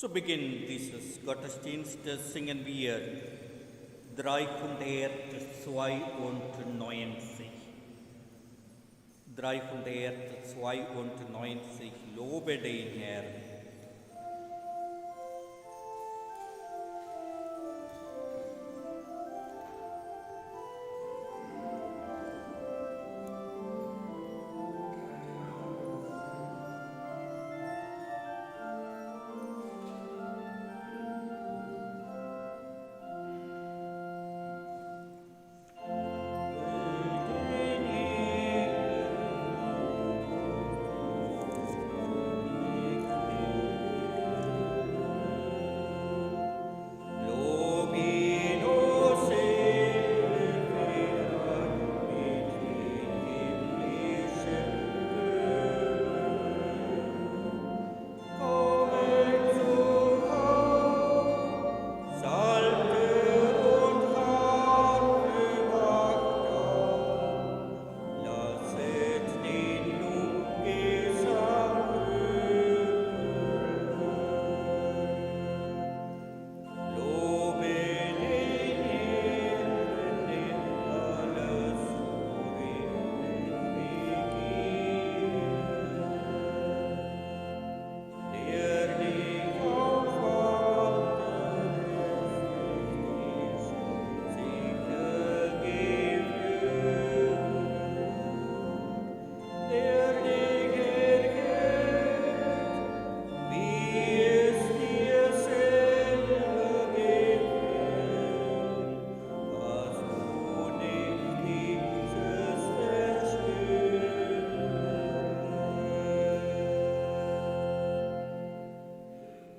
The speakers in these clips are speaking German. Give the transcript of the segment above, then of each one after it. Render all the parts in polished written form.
Zu Beginn dieses Gottesdienstes singen wir 392. 392, lobe den Herrn.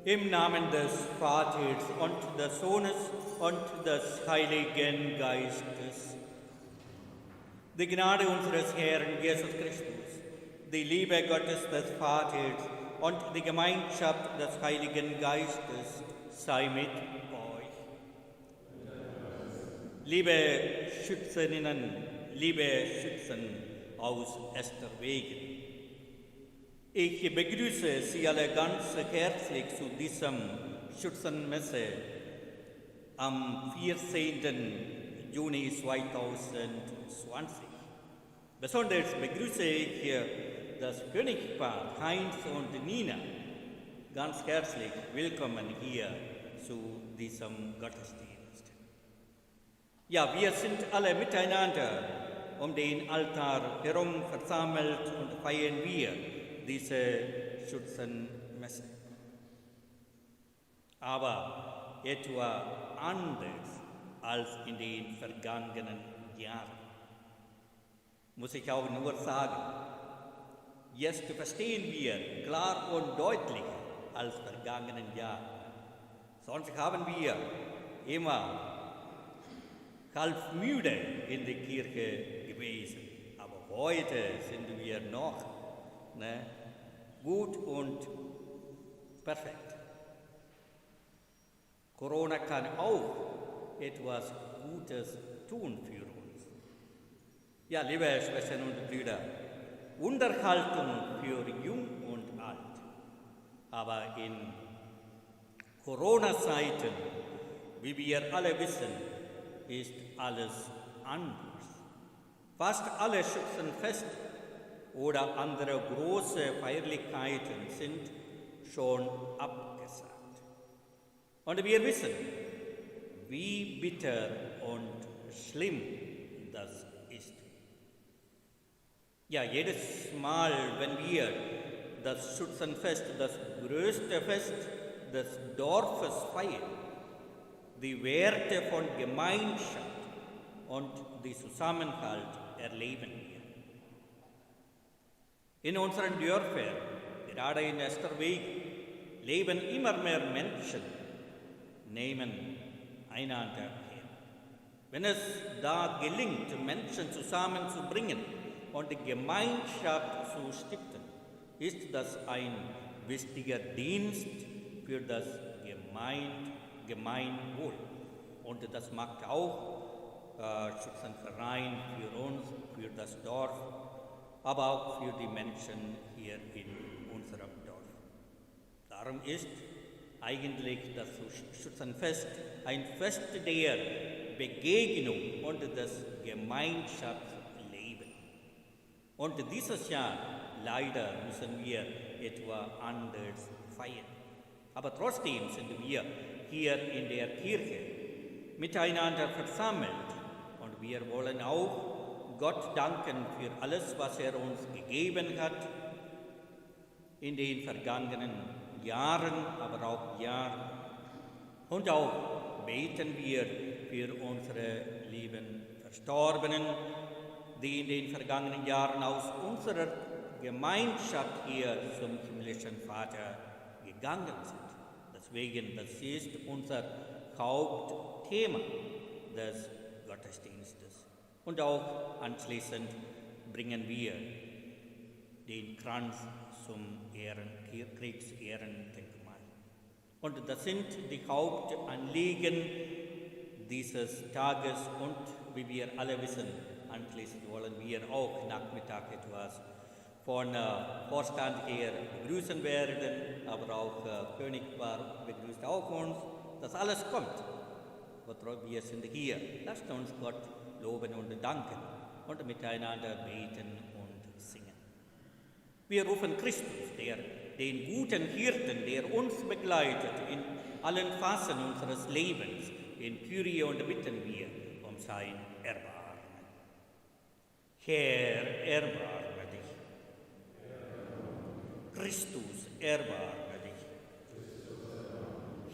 Im Namen des Vaters und des Sohnes und des Heiligen Geistes. Die Gnade unseres Herrn Jesus Christus, die Liebe Gottes des Vaters und die Gemeinschaft des Heiligen Geistes sei mit euch. Liebe Schützeninnen, liebe Schützen aus Esterwegen, ich begrüße Sie alle ganz herzlich zu diesem Schützenmesse am 14. Juni 2020. Besonders begrüße ich das Königpaar Heinz und Nina. Ganz herzlich willkommen hier zu diesem Gottesdienst. Ja, wir sind alle miteinander um den Altar herum versammelt und feiern wir diese Schützenmesse. Aber etwa anders als in den vergangenen Jahren. Muss ich auch nur sagen, jetzt verstehen wir klar und deutlich als vergangenen Jahr. Sonst haben wir immer halb müde in der Kirche gewesen. Aber heute sind wir noch gut und perfekt. Corona kann auch etwas Gutes tun für uns. Ja, liebe Schwestern und Brüder, Unterhaltung für Jung und Alt. Aber in Corona-Zeiten, wie wir alle wissen, ist alles anders. Fast alle Schützenfeste oder andere große Feierlichkeiten sind schon abgesagt. Und wir wissen, wie bitter und schlimm das ist. Ja, jedes Mal, wenn wir das Schützenfest, das größte Fest des Dorfes feiern, die Werte von Gemeinschaft und die Zusammenhalt erleben wir. In unseren Dörfern, gerade in Esterwegen, leben immer mehr Menschen, nehmen einander her. Wenn es da gelingt, Menschen zusammenzubringen und die Gemeinschaft zu stiften, ist das ein wichtiger Dienst für das Gemeinwohl. Und das macht auch Schützenverein für uns, für das Dorf, aber auch für die Menschen hier in unserem Dorf. Darum ist eigentlich das Schützenfest ein Fest der Begegnung und des Gemeinschaftslebens. Und dieses Jahr leider müssen wir etwa anders feiern. Aber trotzdem sind wir hier in der Kirche miteinander versammelt und wir wollen auch Gott danken für alles, was er uns gegeben hat in den vergangenen Jahren, aber auch Jahren. Und auch beten wir für unsere lieben Verstorbenen, die in den vergangenen Jahren aus unserer Gemeinschaft hier zum himmlischen Vater gegangen sind. Deswegen, das ist unser Hauptthema des Gottesdienstes. Und auch anschließend bringen wir den Kranz zum Kriegshehrendenkmal. Und das sind die Hauptanliegen dieses Tages und wie wir alle wissen, anschließend wollen wir auch Nachmittag etwas von Vorstand her begrüßen werden, aber auch König begrüßt auch uns, dass alles kommt. Wir sind hier. Lasst uns Gott loben und danken und miteinander beten und singen. Wir rufen Christus, den guten Hirten, der uns begleitet in allen Phasen unseres Lebens, in Kyrie und bitten wir um sein Erbarmen. Herr, erbarme dich. Christus, erbarme dich.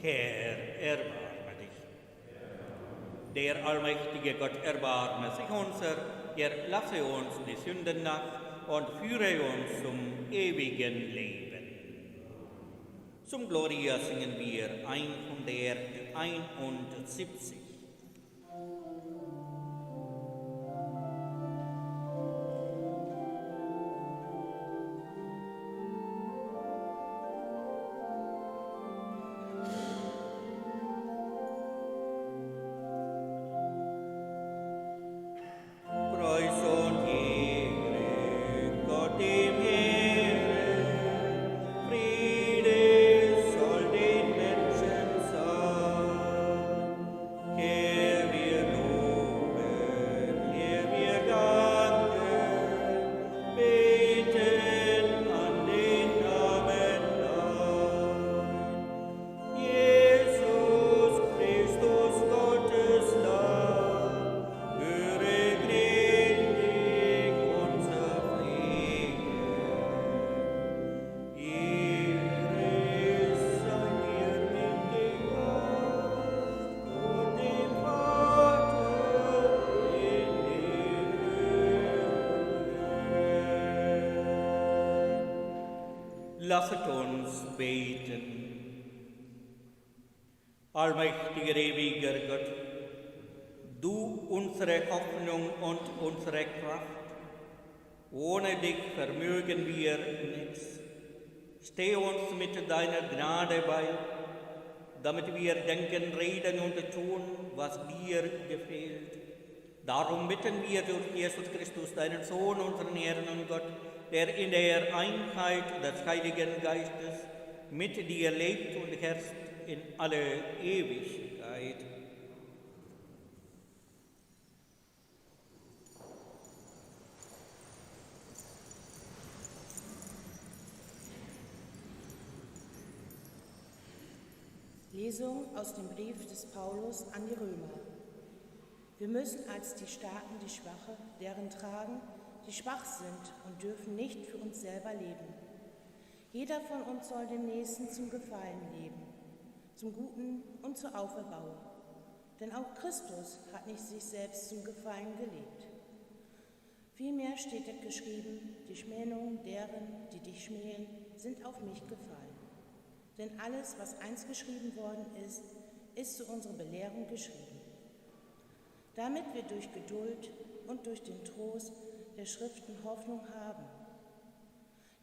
Herr, erbarme dich. Der allmächtige Gott erbarme sich unser, er lasse uns die Sünden nach und führe uns zum ewigen Leben. Zum Gloria singen wir 171. Lasset uns beten. Allmächtiger, ewiger Gott, du unsere Hoffnung und unsere Kraft, ohne dich vermögen wir nichts. Steh uns mit deiner Gnade bei, damit wir denken, reden und tun, was dir gefällt. Darum bitten wir durch Jesus Christus, deinen Sohn, unseren Herrn und Gott, der in der Einheit des Heiligen Geistes mit dir lebt und herrscht in alle Ewigkeit. Lesung aus dem Brief des Paulus an die Römer. Wir müssen als die Starken die Schwache, deren tragen, die schwach sind und dürfen nicht für uns selber leben. Jeder von uns soll dem Nächsten zum Gefallen leben, zum Guten und zur Auferbauung. Denn auch Christus hat nicht sich selbst zum Gefallen gelebt. Vielmehr steht es geschrieben, die Schmähungen deren, die dich schmähen, sind auf mich gefallen. Denn alles, was einst geschrieben worden ist, ist zu unserer Belehrung geschrieben, damit wir durch Geduld und durch den Trost der Schriften Hoffnung haben.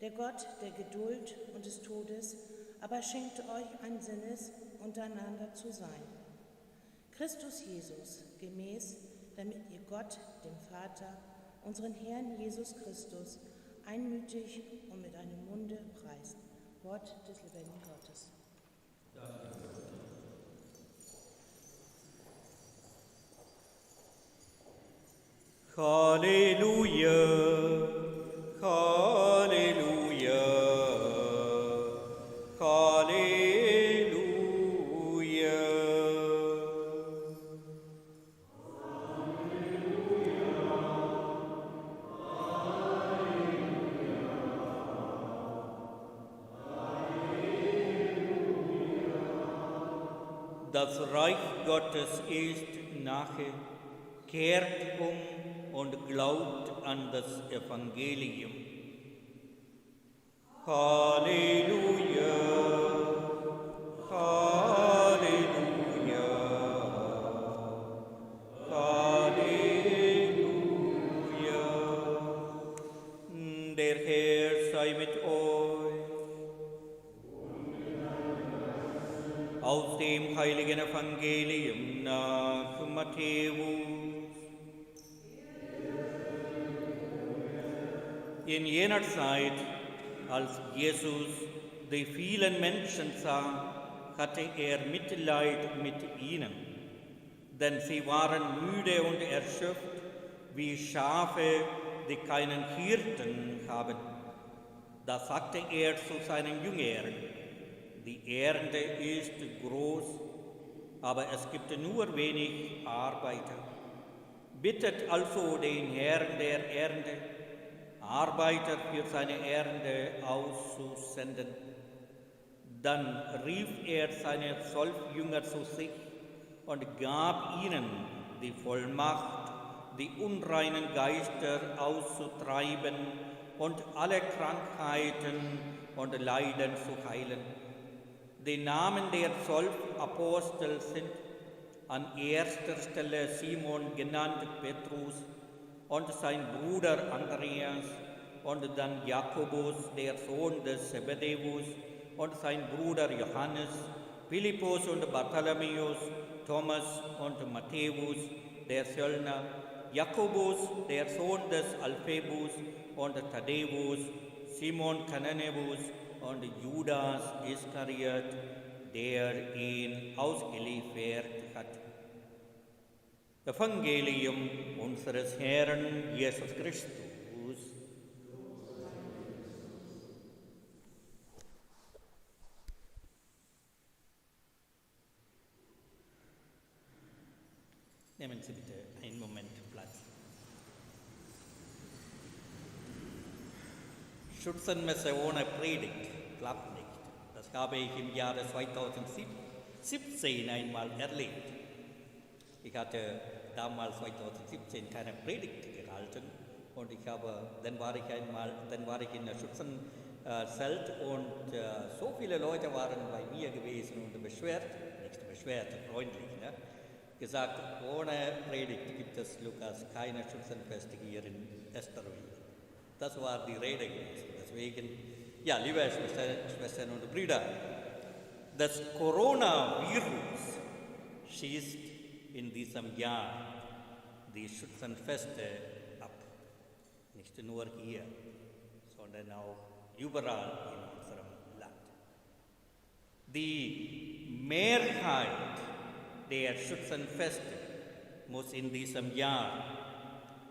Der Gott der Geduld und des Todes aber schenkte euch ein Sinnes, untereinander zu sein. Christus Jesus gemäß, damit ihr Gott, dem Vater, unseren Herrn Jesus Christus, einmütig und mit einem Munde preist. Wort des lebendigen Gottes. Halleluja, Halleluja, Halleluja. Das Reich Gottes ist nahe, kehrt um und glaubt an das Evangelium. Halleluja, Halleluja, Halleluja. Der Herr sei mit euch. Aus dem heiligen Evangelium nach Matthäus. In jener Zeit, als Jesus die vielen Menschen sah, hatte er Mitleid mit ihnen, denn sie waren müde und erschöpft wie Schafe, die keinen Hirten haben. Da sagte er zu seinen Jüngern: Die Ernte ist groß, aber es gibt nur wenig Arbeiter. Bittet also den Herrn der Ernte, Arbeiter für seine Ernte auszusenden. Dann rief er seine 12 Jünger zu sich und gab ihnen die Vollmacht, die unreinen Geister auszutreiben und alle Krankheiten und Leiden zu heilen. Die Namen der 12 Apostel sind an erster Stelle Simon genannt Petrus und sein Bruder Andreas und dann Jakobus, der Sohn des Zebedäus, und sein Bruder Johannes, Philippus und Bartholomäus, Thomas und Matthäus, der Zöllner, Jakobus, der Sohn des Alphaeus und Thaddäus, Simon Kananäus und Judas Iskariot, der ihn ausgeliefert hat. Evangelium unseres Herrn Jesus Christus. Nehmen Sie bitte einen Moment Platz. Schützenmesse ohne Predigt klappt nicht. Das habe ich im Jahre 2017 einmal erlebt. Ich hatte damals 2017 keine Predigt gehalten und dann war ich in der Schützenzelt und so viele Leute waren bei mir gewesen und freundlich, ne? Gesagt, ohne Predigt gibt es, Lukas, keine Schützenfeste hier in Esterwil. Das war die Rede gewesen. Deswegen, ja, liebe Schwestern und Brüder, das Coronavirus schießt in diesem Jahr die Schützenfeste ab. Nicht nur hier, sondern auch überall in unserem Land. Die Mehrheit der Schützenfeste muss in diesem Jahr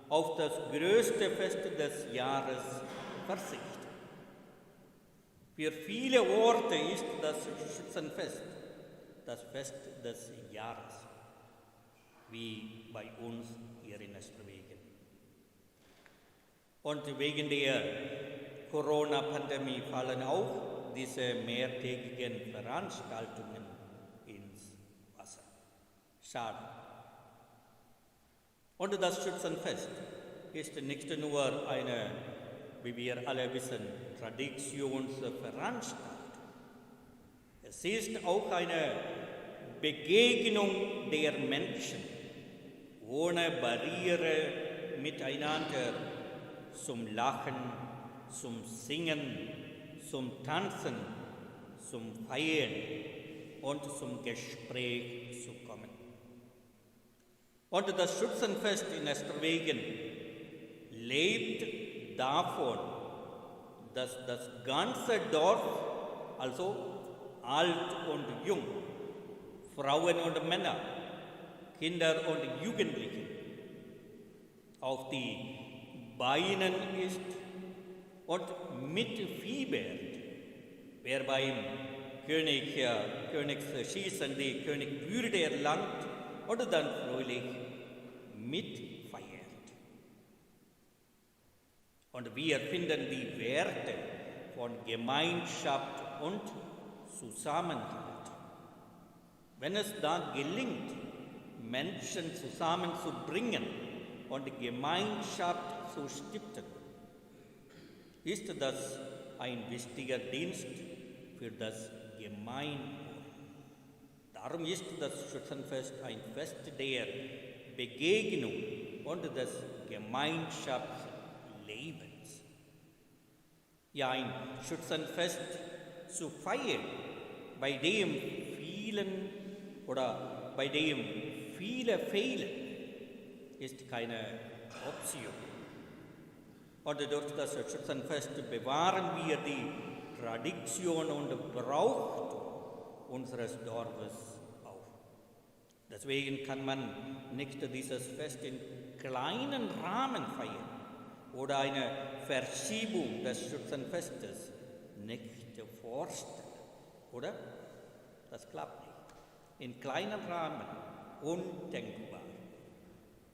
auf das größte Fest des Jahres verzichten. Für viele Orte ist das Schützenfest das Fest des Jahres, wie bei uns hier in Esterwegen. Und wegen der Corona-Pandemie fallen auch diese mehrtägigen Veranstaltungen ins Wasser. Schade. Und das Schützenfest ist nicht nur eine, wie wir alle wissen, Traditionsveranstaltung. Es ist auch eine Begegnung der Menschen ohne Barriere miteinander zum Lachen, zum Singen, zum Tanzen, zum Feiern und zum Gespräch zu kommen. Und das Schützenfest in Esterwegen lebt davon, dass das ganze Dorf, also alt und jung, Frauen und Männer, Kinder und Jugendliche auf die Beinen ist und mitfiebert, wer beim Königsschießen die Königswürde erlangt und dann fröhlich mitfeiert. Und wir finden die Werte von Gemeinschaft und Zusammenhalt. Wenn es da gelingt, Menschen zusammenzubringen und Gemeinschaft zu stiften, ist das ein wichtiger Dienst für das Gemeinwohl. Darum ist das Schützenfest ein Fest der Begegnung und des Gemeinschaftslebens. Ja, ein Schützenfest zu feiern, bei dem viele fehlen, ist keine Option. Und durch das Schützenfest bewahren wir die Tradition und Brauchtum unseres Dorfes auf. Deswegen kann man nicht dieses Fest in kleinen Rahmen feiern oder eine Verschiebung des Schützenfestes nicht vorstellen, oder? Das klappt nicht. In kleinen Rahmen undenkbar.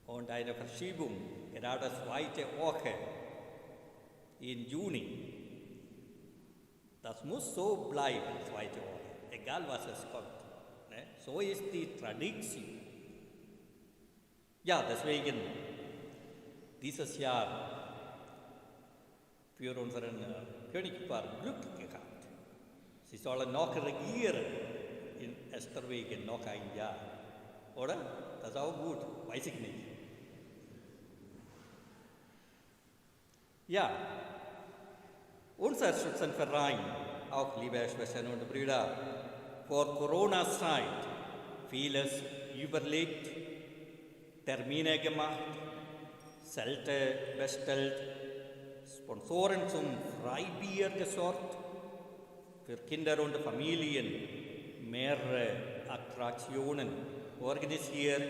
Und eine Verschiebung, genau das zweite Woche im Juni, das muss so bleiben, zweite Woche, egal was es kommt. Ne? So ist die Tradition. Ja, deswegen dieses Jahr für unseren Königspaar Glück gehabt. Sie sollen noch regieren in Esterwegen noch ein Jahr, oder? Das ist auch gut, weiß ich nicht. Ja, unser Schützenverein, auch liebe Schwestern und Brüder, vor Corona-Zeit vieles überlegt, Termine gemacht, Zelte bestellt, Sponsoren zum Freibier gesorgt, für Kinder und Familien mehrere Attraktionen organisiert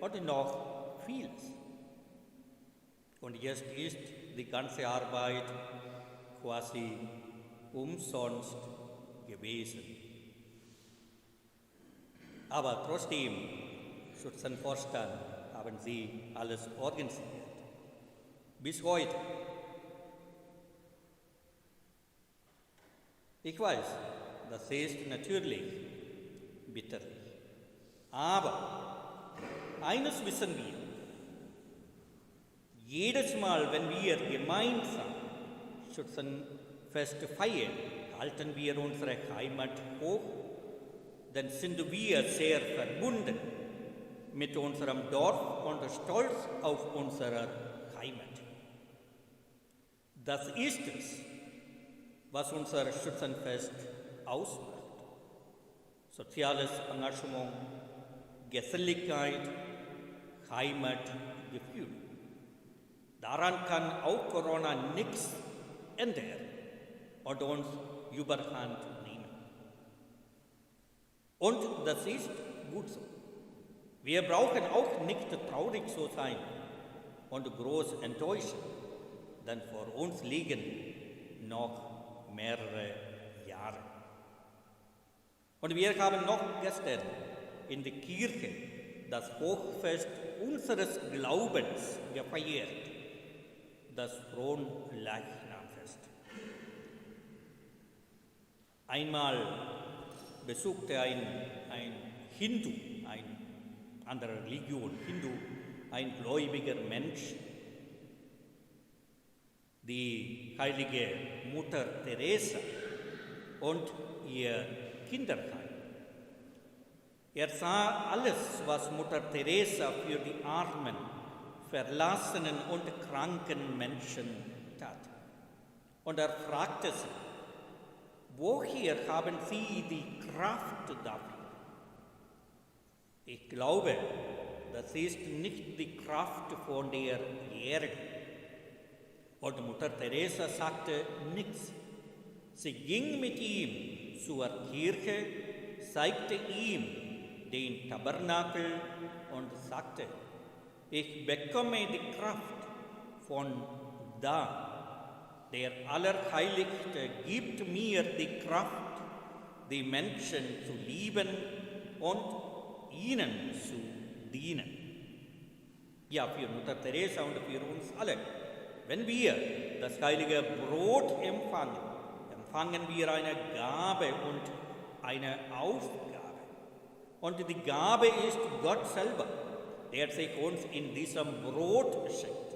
und noch vieles. Und jetzt ist die ganze Arbeit quasi umsonst gewesen. Aber trotzdem, Schützenvorstand, haben Sie alles organisiert. Bis heute. Ich weiß, das ist natürlich bitterlich. Aber eines wissen wir. Jedes Mal, wenn wir gemeinsam Schützenfest feiern, halten wir unsere Heimat hoch, dann sind wir sehr verbunden mit unserem Dorf und stolz auf unsere Heimat. Das ist es, was unser Schützenfest ausmacht. Soziales Engagement, Geselligkeit, Heimatgefühl. Daran kann auch Corona nichts ändern und uns überhand nehmen. Und das ist gut so. Wir brauchen auch nicht traurig zu sein und groß enttäuschen, denn vor uns liegen noch mehrere Jahre. Und wir haben noch gestern in der Kirche das Hochfest unseres Glaubens gefeiert, das Fronleichnamfest. Einmal besuchte ein Hindu, ein anderer Religion, Hindu, ein gläubiger Mensch, die heilige Mutter Teresa und ihr Kinderheim. Er sah alles, was Mutter Teresa für die armen, verlassenen und kranken Menschen tat. Und er fragte sie, woher haben Sie die Kraft dafür? Ich glaube, das ist nicht die Kraft von der Erde. Und Mutter Teresa sagte nichts. Sie ging mit ihm zur Kirche, zeigte ihm den Tabernakel und sagte, ich bekomme die Kraft von da. Der Allerheiligste gibt mir die Kraft, die Menschen zu lieben und ihnen zu dienen. Ja, für Mutter Teresa und für uns alle. Wenn wir das heilige Brot empfangen, empfangen wir eine Gabe und eine Aufgabe. Und die Gabe ist Gott selber, der sich uns in diesem Brot schenkt.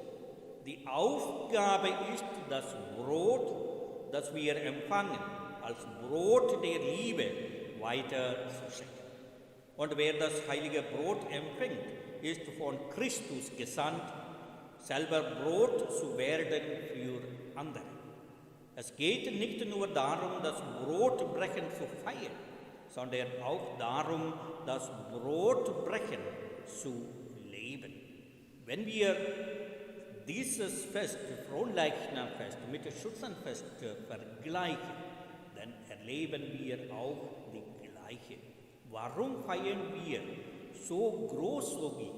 Die Aufgabe ist das Brot, das wir empfangen, als Brot der Liebe weiterzuschenken. Und wer das heilige Brot empfängt, ist von Christus gesandt, selber Brot zu werden für andere. Es geht nicht nur darum, das Brotbrechen zu feiern, sondern auch darum, das Brotbrechen zu leben. Wenn wir dieses Fest, Fronleichnamfest, mit dem Schützenfest vergleichen, dann erleben wir auch die gleiche. Warum feiern wir so großzügig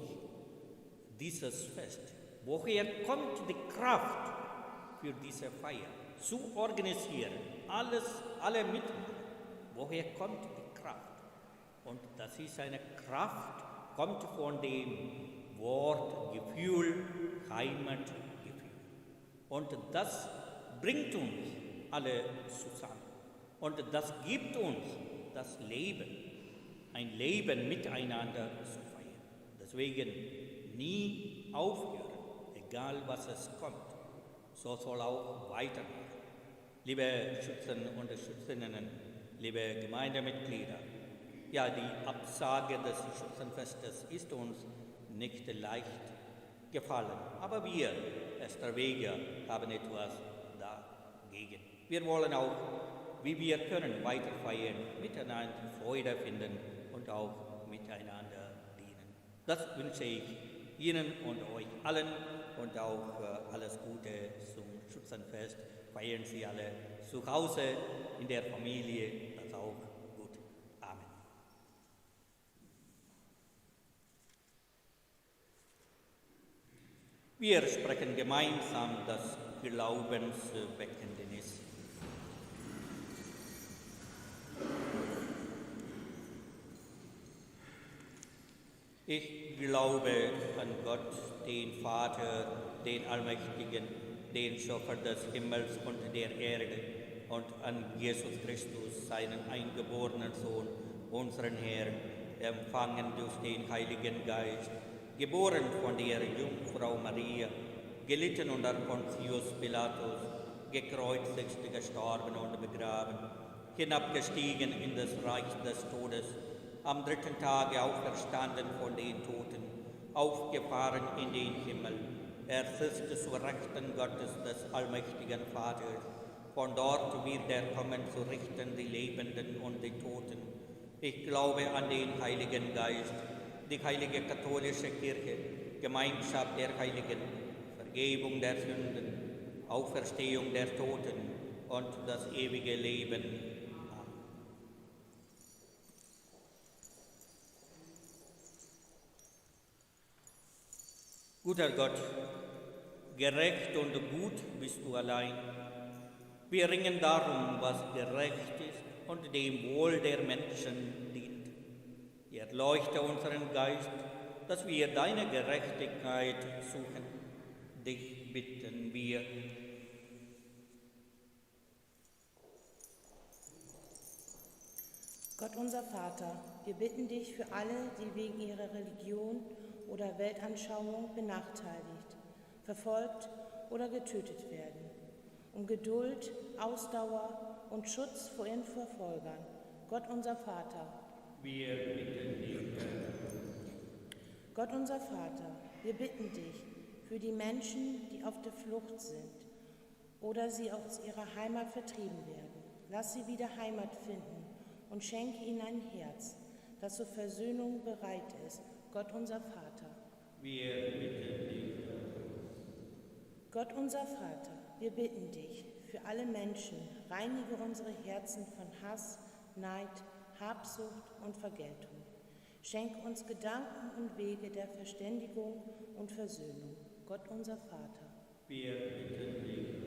dieses Fest? Woher kommt die Kraft für diese Feier? Zu organisieren, alle mitmachen. Woher kommt die Kraft? Und das ist eine Kraft, kommt von dem Wort, Gefühl, Heimatgefühl. Und das bringt uns alle zusammen. Und das gibt uns das Leben, ein Leben miteinander zu feiern. Deswegen nie aufhören, egal was es kommt. So soll auch weitermachen. Liebe Schützen und Schützinnen, liebe Gemeindemitglieder, ja, die Absage des Schützenfestes ist uns nicht leicht gefallen, aber wir, Esther Weger, haben etwas dagegen. Wir wollen auch, wie wir können, weiter feiern, miteinander Freude finden und auch miteinander dienen. Das wünsche ich Ihnen und euch allen und auch alles Gute zum Schützenfest. Feiern Sie alle zu Hause, in der Familie, das auch gut. Amen. Wir sprechen gemeinsam das Glaubensbekenntnis. Ich glaube an Gott, den Vater, den Allmächtigen, den Schöpfer des Himmels und der Erde, und an Jesus Christus, seinen eingeborenen Sohn, unseren Herrn, empfangen durch den Heiligen Geist, geboren von der Jungfrau Maria, gelitten unter Pontius Pilatus, gekreuzigt, gestorben und begraben, hinabgestiegen in das Reich des Todes, am dritten Tage auferstanden von den Toten, aufgefahren in den Himmel, er sitzt zur Rechten Gottes des allmächtigen Vaters, von dort wird er kommen zu richten die Lebenden und die Toten. Ich glaube an den Heiligen Geist, die heilige katholische Kirche, Gemeinschaft der Heiligen, Vergebung der Sünden, Auferstehung der Toten und das ewige Leben. Amen. Guter Gott, gerecht und gut bist du allein. Wir ringen darum, was gerecht ist und dem Wohl der Menschen dient. Erleuchte unseren Geist, dass wir deine Gerechtigkeit suchen. Dich bitten wir. Gott unser Vater, wir bitten dich für alle, die wegen ihrer Religion oder Weltanschauung benachteiligt, verfolgt oder getötet werden, um Geduld, Ausdauer und Schutz vor ihren Verfolgern. Gott unser Vater, Wir bitten dich. Gott unser Vater, wir bitten dich für die Menschen, die auf der Flucht sind oder sie aus ihrer Heimat vertrieben werden. Lass sie wieder Heimat finden und schenke ihnen ein Herz, das zur Versöhnung bereit ist. Gott unser Vater. Wir bitten dich. Gott unser Vater, wir bitten dich für alle Menschen, reinige unsere Herzen von Hass, Neid, Habsucht und Vergeltung. Schenke uns Gedanken und Wege der Verständigung und Versöhnung. Gott unser Vater. Wir bitten dich.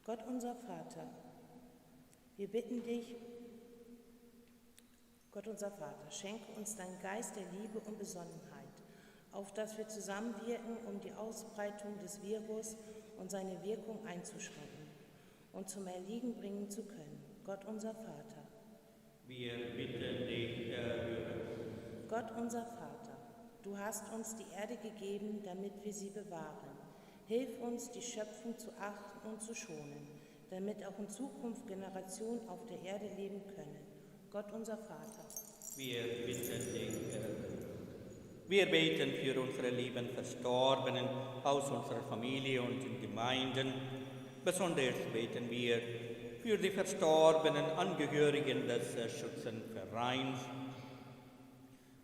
Gott unser Vater, wir bitten dich, Gott unser Vater, schenke uns deinen Geist der Liebe und Besonnenheit, auf dass wir zusammenwirken, um die Ausbreitung des Virus und seine Wirkung einzuschränken und zum Erliegen bringen zu können. Gott unser Vater. Wir bitten dich, erhöre. Gott unser Vater, du hast uns die Erde gegeben, damit wir sie bewahren. Hilf uns, die Schöpfung zu achten und zu schonen, damit auch in Zukunft Generationen auf der Erde leben können. Gott unser Vater. Wir bitten dich, erhöre. Wir beten für unsere lieben Verstorbenen aus unserer Familie und in Gemeinden. Besonders beten wir für die verstorbenen Angehörigen des Schützenvereins.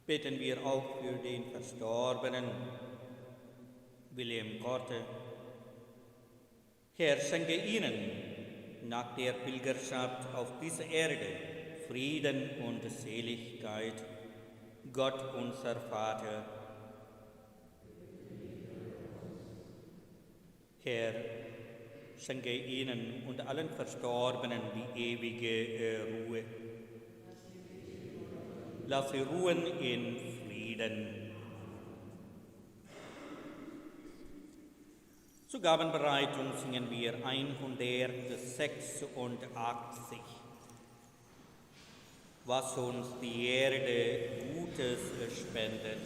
Beten wir auch für den Verstorbenen William Korte. Herr, schenke ihnen nach der Pilgerschaft auf dieser Erde Frieden und Seligkeit. Gott unser Vater. Herr, schenke ihnen und allen Verstorbenen die ewige Ruhe. Lass sie ruhen in Frieden. Zur Gabenbereitung singen wir 186. Was uns die Erde Gutes spendet.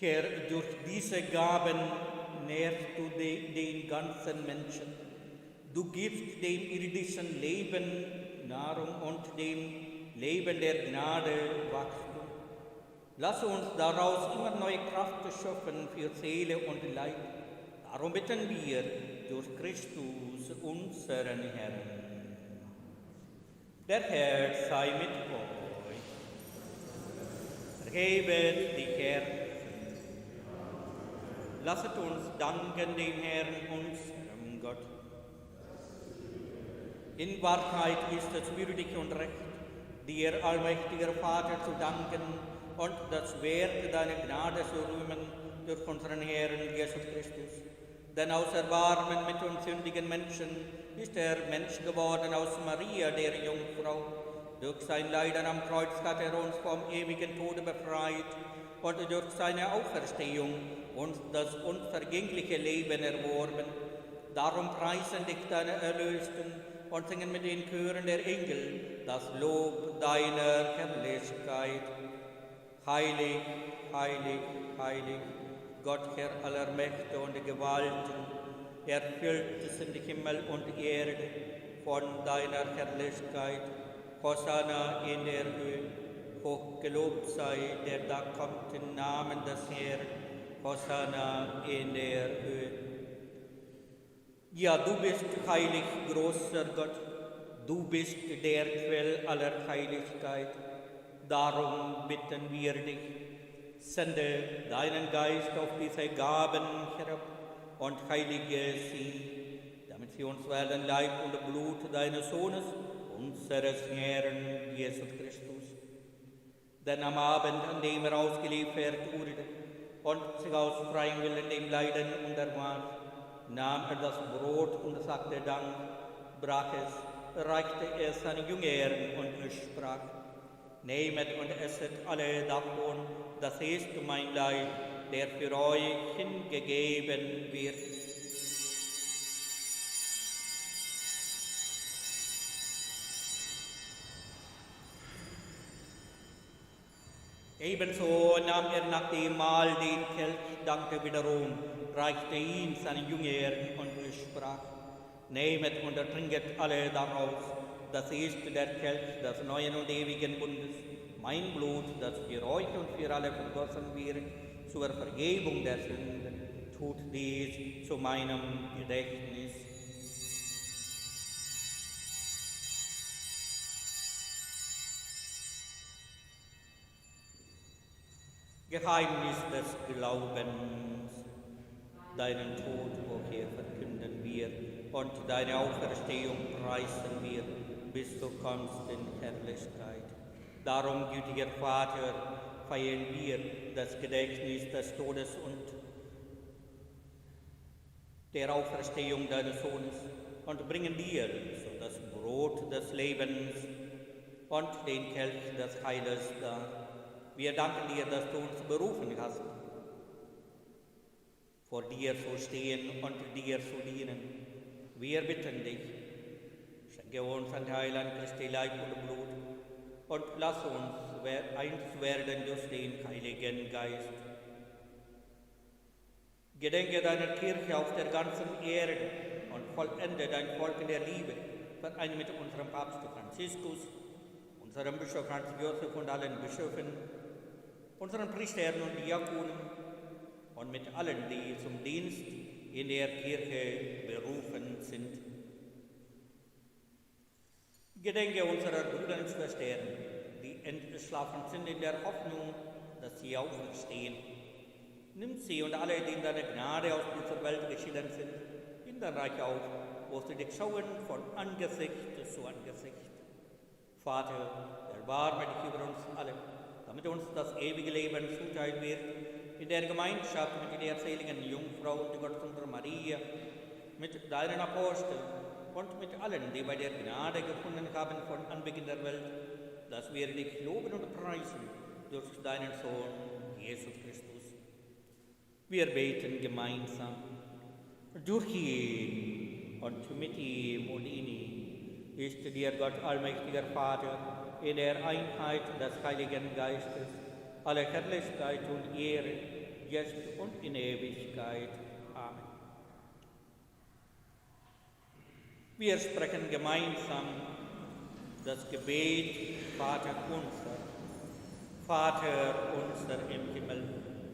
Herr, durch diese Gaben nährst du den ganzen Menschen. Du gibst dem irdischen Leben Nahrung und dem Leben der Gnade Wachstum. Lass uns daraus immer neue Kraft schöpfen für Seele und Leib. Darum bitten wir durch Christus, unseren Herrn. Der Herr sei mit euch. Erhebet die Herzen. Lasset uns danken dem Herrn, unserem Gott. In Wahrheit ist es würdig und recht, dir, allmächtiger Vater, zu danken und das Werk deiner Gnade zu rühmen durch unseren Herrn Jesus Christus. Denn aus Erbarmen mit uns sündigen Menschen ist er Mensch geworden aus Maria, der Jungfrau. Durch sein Leiden am Kreuz hat er uns vom ewigen Tode befreit und durch seine Auferstehung uns das unvergängliche Leben erworben. Darum preisen dich deine Erlösten und singen mit den Chören der Engel das Lob deiner Herrlichkeit. Heilig, heilig, heilig, Gott, Herr aller Mächte und Gewalten, erfüllt es in Himmel und Erde von deiner Herrlichkeit. Hosanna in der Höhe, hochgelobt sei, der da kommt im Namen des Herrn. Hosanna in der Höhe. Ja, du bist heilig, großer Gott, du bist der Quell aller Heiligkeit. Darum bitten wir dich, sende deinen Geist auf diese Gaben herab und heilige sie, damit sie uns werden Leib und Blut deines Sohnes, unseres Herrn Jesus Christus. Denn am Abend, an dem er ausgeliefert wurde und sich aus freiem Willen dem Leiden unterwarf, nahm er das Brot und sagte Dank, brach es, reichte es seinen Jüngern und sprach: Nehmet und esset alle davon, das ist mein Leib, der für euch hingegeben wird. Ebenso nahm er nach dem Mahl den Kelch, dankte wiederum, reichte ihn seinen Jüngern und sprach: Nehmet und trinket alle daraus, das ist der Kelch des neuen und ewigen Bundes, mein Blut, das für euch und für alle vergossen wird, zur Vergebung der Sünden. Tut dies zu meinem Gedächtnis. Geheimnis des Glaubens, deinen Tod, o Herr, verkünden wir und deine Auferstehung preisen wir, bis du kommst in Herrlichkeit. Darum, gütiger Vater, feiern wir das Gedächtnis des Todes und der Auferstehung deines Sohnes und bringen dir so das Brot des Lebens und den Kelch des Heiles dar. Wir danken dir, dass du uns berufen hast, vor dir zu stehen und dir zu dienen. Wir bitten dich, schenke uns ein Teil an Christi Leib und Blut und lass uns eins werden durch den Heiligen Geist. Gedenke deiner Kirche auf der ganzen Erde und vollende dein Volk in der Liebe, vereine mit unserem Papst Franziskus, unserem Bischof Franz Josef und allen Bischöfen, unseren Priestern und Diakonen und mit allen, die zum Dienst in der Kirche berufen sind. Gedenke unserer Brüder und Schwestern, die entschlafen sind in der Hoffnung, dass sie auferstehen. Nimm sie und alle, die in deiner Gnade aus dieser Welt geschieden sind, in dein Reich auf, wo sie dich schauen von Angesicht zu Angesicht. Vater, erbarme dich über uns alle, damit uns das ewige Leben zuteil wird, in der Gemeinschaft mit der seligen Jungfrau und Gottesmutter Maria, mit deinen Aposteln und mit allen, die bei der Gnade gefunden haben von Anbeginn der Welt, dass wir dich loben und preisen durch deinen Sohn, Jesus Christus. Wir beten gemeinsam. Durch ihn und mit ihm und in ihm ist dir Gott, allmächtiger Vater, in der Einheit des Heiligen Geistes, alle Herrlichkeit und Ehre, jetzt und in Ewigkeit. Amen. Wir sprechen gemeinsam das Gebet Vater unser. Vater unser im Himmel,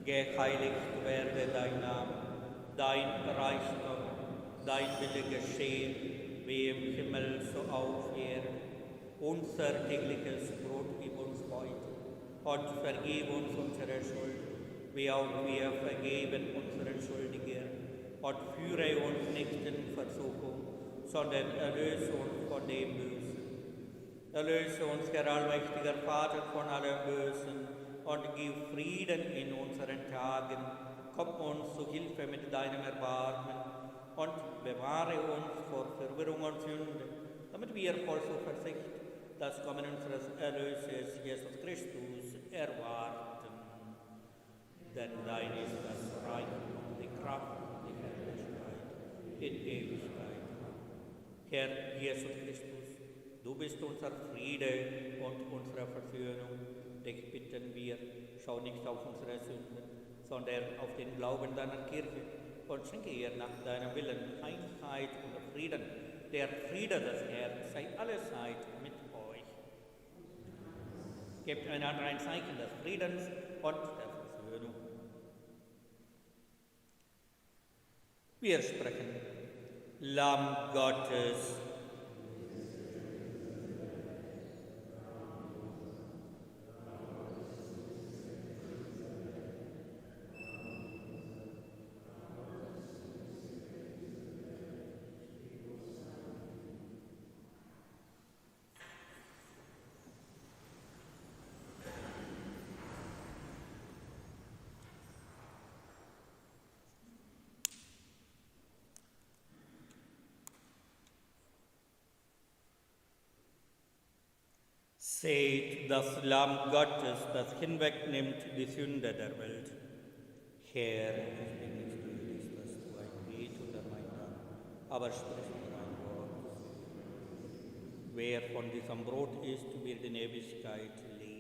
geheiligt werde dein Name, dein Reich komme, dein Wille geschehe, wie im Himmel so auf Erden. Unser tägliches Brot gib uns heute und vergib uns unsere Schuld, wie auch wir vergeben unseren Schuldigen. Und führe uns nicht in Versuchung, sondern erlöse uns von dem Bösen. Erlöse uns, Herr allmächtiger Vater, von allem Bösen und gib Frieden in unseren Tagen. Komm uns zu Hilfe mit deinem Erbarmen und bewahre uns vor Verwirrung und Sünde, damit wir voll Zuversicht das Kommen unseres Erlösers Jesus Christus erwarten. Denn dein ist das Reich und die Kraft und die Herrlichkeit in Ewigkeit. Herr Jesus Christus, du bist unser Friede und unsere Versöhnung. Dich bitten wir, schau nicht auf unsere Sünden, sondern auf den Glauben deiner Kirche und schenke ihr nach deinem Willen Einheit und Frieden. Der Friede des Herrn sei allezeit mit euch. Gebt einander ein Zeichen des Friedens und der Versöhnung. Wir sprechen, Lamm Gottes. Seht das Lamm Gottes, das hinwegnimmt die Sünde der Welt. Herr, ich bin nicht würdig, dass du ein Glied unter mein Dach, aber sprich nur ein Wort. Wer von diesem Brot isst, wird in Ewigkeit leben.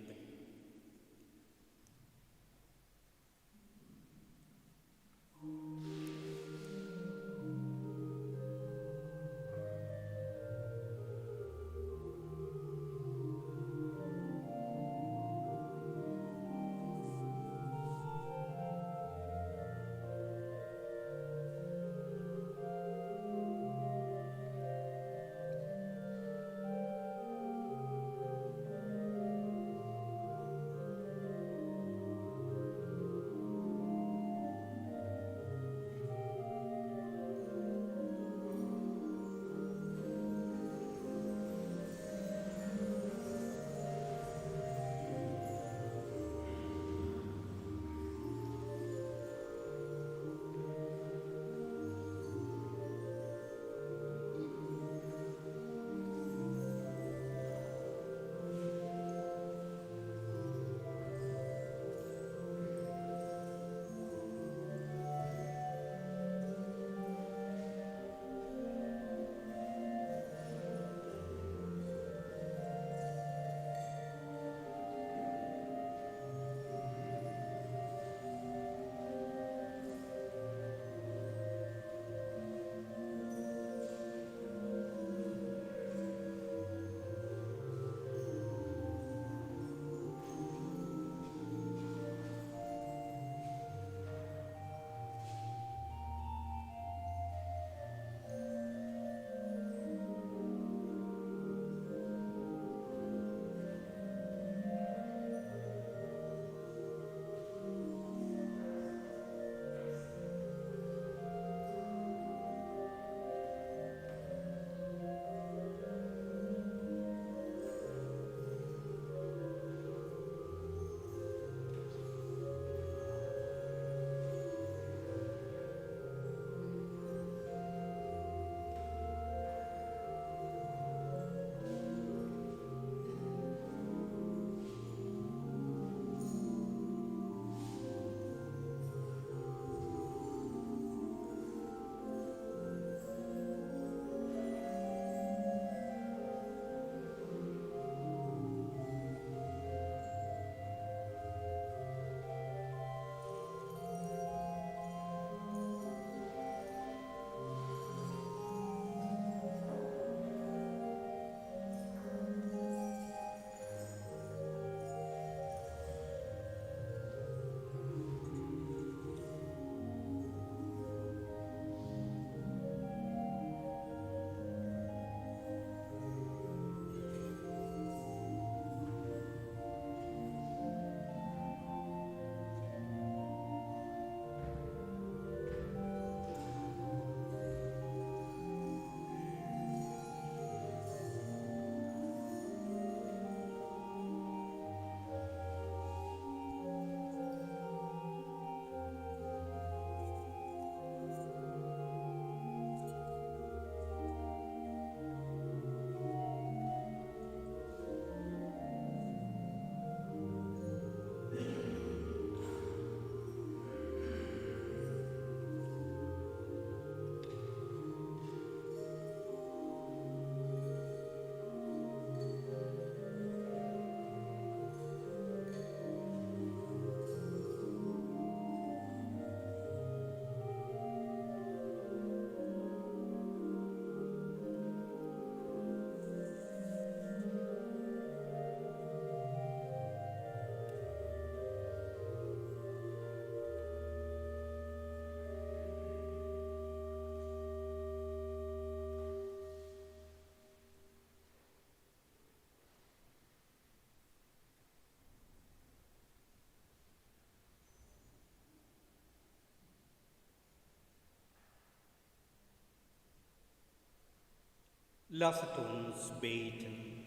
Lasset uns beten.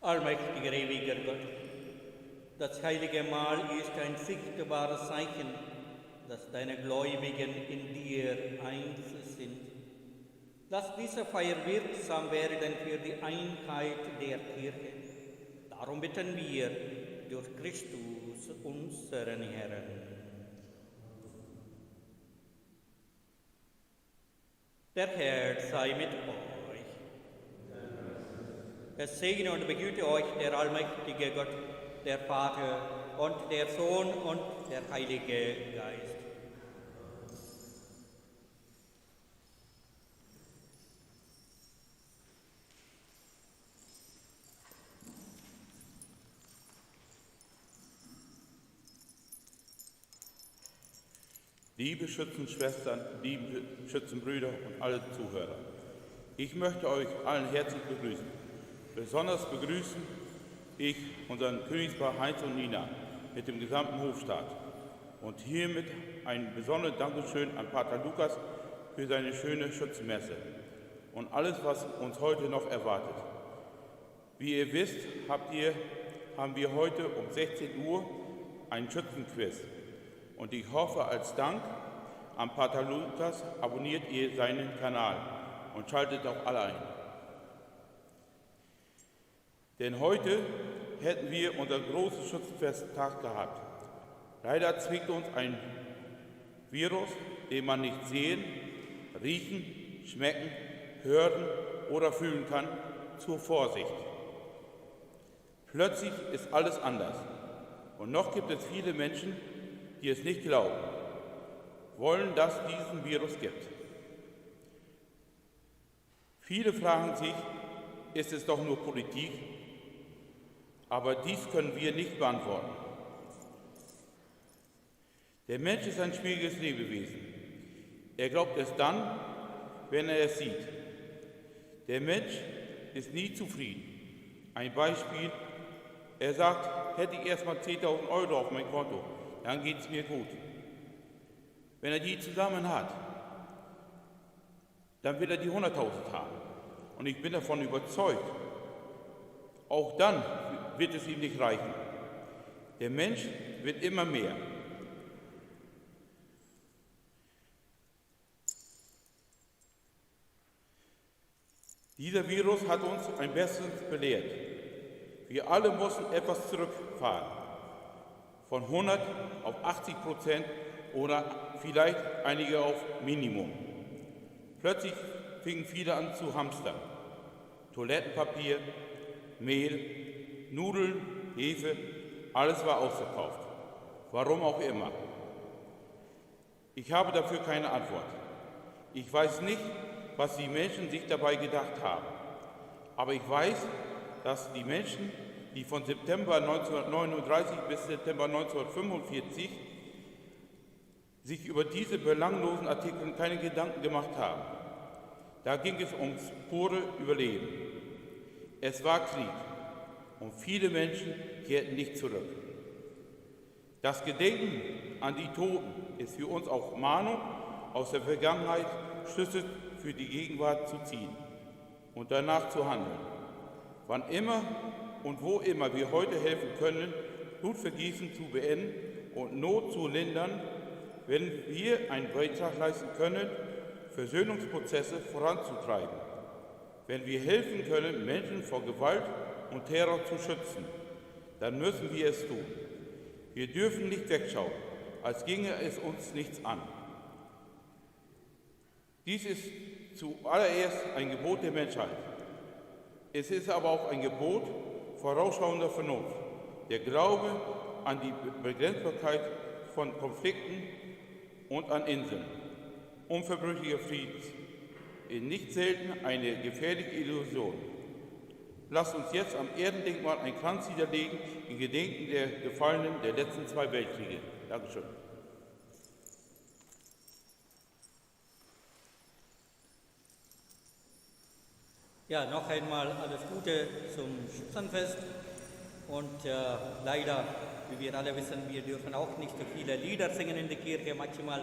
Allmächtiger, ewiger Gott, das heilige Mahl ist ein sichtbares Zeichen, dass deine Gläubigen in dir eins sind. Lass diese Feier wirksam werden für die Einheit der Kirche. Darum bitten wir durch Christus, unseren Herrn. Der Herr sei mit euch. Es segne und behüte euch der allmächtige Gott, der Vater und der Sohn und der Heilige Geist. Liebe Schützenschwestern, liebe Schützenbrüder und alle Zuhörer, ich möchte euch allen herzlich begrüßen. Besonders begrüßen ich unseren Königspaar Heinz und Nina mit dem gesamten Hofstaat und hiermit ein besonderes Dankeschön an Pater Lukas für seine schöne Schützenmesse und alles, was uns heute noch erwartet. Wie ihr wisst, haben wir heute um 16 Uhr ein Schützenquiz. Und ich hoffe, als Dank an Pater Lukas abonniert ihr seinen Kanal und schaltet auch alle ein. Denn heute hätten wir unser großes Schützenfesttag gehabt. Leider zwingt uns ein Virus, den man nicht sehen, riechen, schmecken, hören oder fühlen kann, zur Vorsicht. Plötzlich ist alles anders. Und noch gibt es viele Menschen, die es nicht glauben, wollen, dass es diesen Virus gibt. Viele fragen sich, ist es doch nur Politik? Aber dies können wir nicht beantworten. Der Mensch ist ein schwieriges Lebewesen. Er glaubt es dann, wenn er es sieht. Der Mensch ist nie zufrieden. Ein Beispiel, er sagt, hätte ich erst mal 10.000 € auf mein Konto, dann geht es mir gut. Wenn er die zusammen hat, dann will er die 100.000 haben. Und ich bin davon überzeugt, auch dann wird es ihm nicht reichen. Der Mensch wird immer mehr. Dieser Virus hat uns ein Besseres belehrt. Wir alle mussten etwas zurückfahren. Von 100 auf 80% oder vielleicht einige auf Minimum. Plötzlich fingen viele an zu hamstern. Toilettenpapier, Mehl, Nudeln, Hefe, alles war ausverkauft. Warum auch immer. Ich habe dafür keine Antwort. Ich weiß nicht, was die Menschen sich dabei gedacht haben. Aber ich weiß, dass die Menschen, die von September 1939 bis September 1945 sich über diese belanglosen Artikel keine Gedanken gemacht haben. Da ging es ums pure Überleben. Es war Krieg und viele Menschen kehrten nicht zurück. Das Gedenken an die Toten ist für uns auch Mahnung, aus der Vergangenheit Schlüsse für die Gegenwart zu ziehen und danach zu handeln. Wann immer und wo immer wir heute helfen können, Blutvergießen zu beenden und Not zu lindern, wenn wir einen Beitrag leisten können, Versöhnungsprozesse voranzutreiben. Wenn wir helfen können, Menschen vor Gewalt und Terror zu schützen, dann müssen wir es tun. Wir dürfen nicht wegschauen, als ginge es uns nichts an. Dies ist zuallererst ein Gebot der Menschheit. Es ist aber auch ein Gebot vorausschauender Vernunft, der Glaube an die Begrenzbarkeit von Konflikten und an Inseln, unverbrüchlicher Friedens, ist nicht selten eine gefährliche Illusion. Lasst uns jetzt am Erdendenkmal ein Kranz niederlegen in Gedenken der Gefallenen der letzten 2 Weltkriege. Dankeschön. Ja, noch einmal alles Gute zum Schützenfest. Und leider, wie wir alle wissen, wir dürfen auch nicht so viele Lieder singen in der Kirche, maximal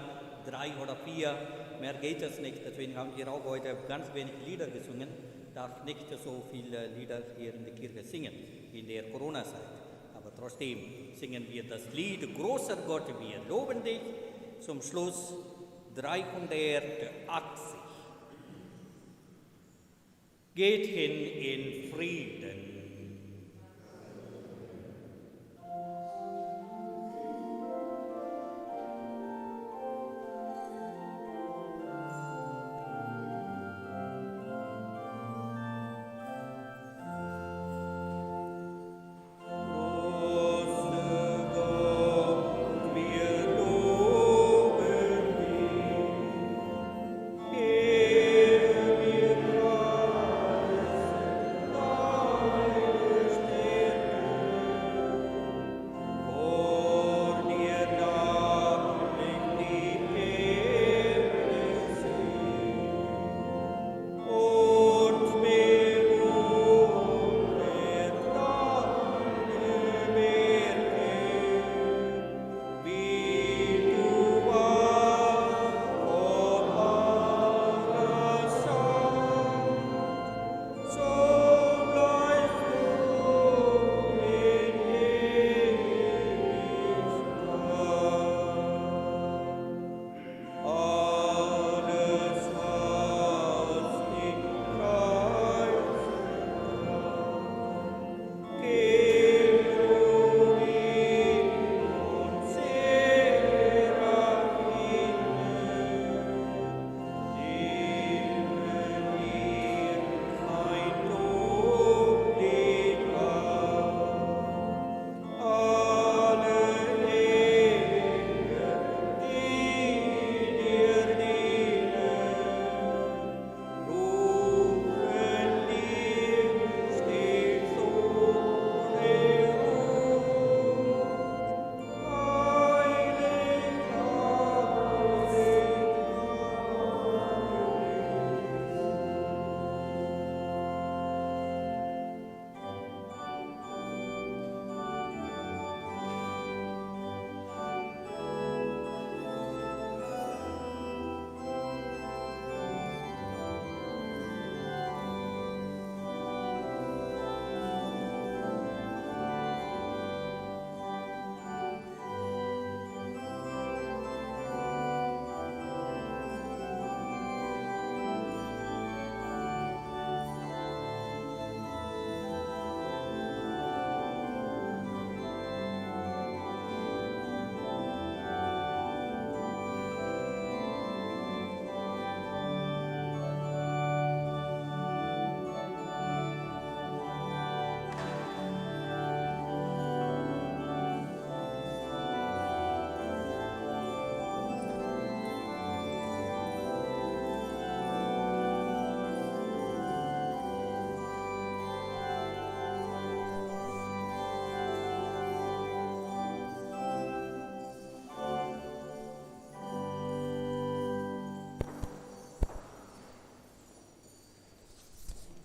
3 oder 4, mehr geht es nicht. Deswegen haben wir auch heute ganz wenig Lieder gesungen, darf nicht so viele Lieder hier in der Kirche singen in der Corona-Zeit. Aber trotzdem singen wir das Lied Großer Gott, wir loben dich, zum Schluss 380. Geht hin in Frieden.